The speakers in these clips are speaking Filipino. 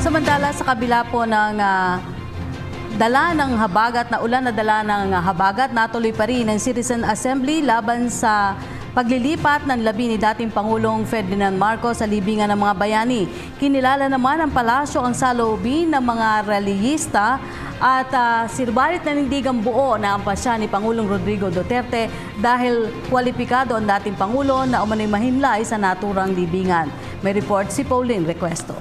Samantala sa kabila po ng dala ng habagat na ulan na dala ng habagat, natuloy pa rin ang Citizen Assembly laban sa paglilipat ng labi ni dating Pangulong Ferdinand Marcos sa libingan ng mga bayani. Kinilala naman ng palasyo ang saloobin ng mga reliyista at sirbalit na nindigang buo na ang pasya ni Pangulong Rodrigo Duterte dahil kwalipikado ang dating Pangulo na umano'y mahimlay sa naturang libingan. May report si Pauline Requesto.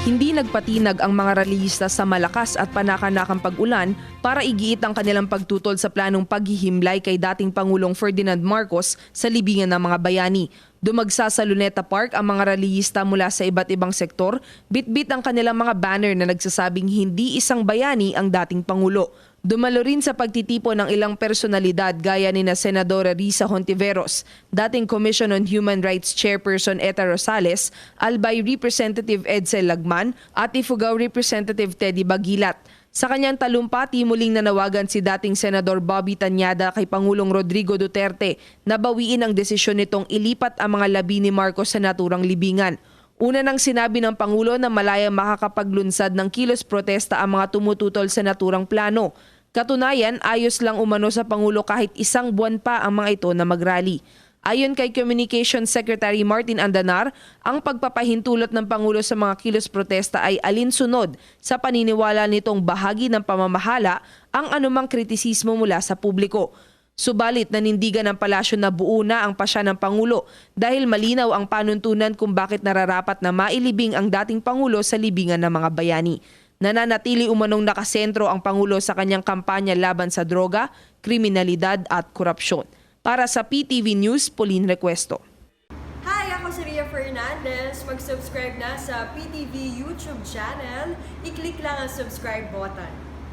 Hindi nagpatinag ang mga reliyista sa malakas at panakanakang pag-ulan para igiit ang kanilang pagtutol sa planong paghihimlay kay dating Pangulong Ferdinand Marcos sa libingan ng mga bayani. Dumagsa sa Luneta Park ang mga reliyista mula sa iba't ibang sektor, bitbit ang kanilang mga banner na nagsasabing hindi isang bayani ang dating Pangulo. Dumalo rin sa pagtitipon ng ilang personalidad gaya ni na Senadora Risa Hontiveros, dating Commission on Human Rights Chairperson Eta Rosales, Albay Representative Edsel Lagman at Ifugao Representative Teddy Bagilat. Sa kanyang talumpati, muling nanawagan si dating Senador Bobby Tanyada kay Pangulong Rodrigo Duterte na bawiin ang desisyon nitong ilipat ang mga labi ni Marcos sa naturang libingan. Una nang sinabi ng Pangulo na malayang makakapaglunsad ng kilos protesta ang mga tumututol sa naturang plano. Katunayan, ayos lang umano sa Pangulo kahit isang buwan pa ang mga ito na magrally. Ayon kay Communications Secretary Martin Andanar, ang pagpapahintulot ng Pangulo sa mga kilos protesta ay alinsunod sa paniniwala nitong bahagi ng pamamahala ang anumang kritisismo mula sa publiko. Subalit nanindigan ng palasyo na buo na ang pasya ng Pangulo dahil malinaw ang panuntunan kung bakit nararapat na mailibing ang dating Pangulo sa libingan ng mga bayani. Nananatili umanong nakasentro ang Pangulo sa kanyang kampanya laban sa droga, kriminalidad at korupsyon. Para sa PTV News, Pauline Requesto. Hi, ako si Ria Fernandez. Mag-subscribe na sa PTV YouTube channel. I-click lang ang subscribe button.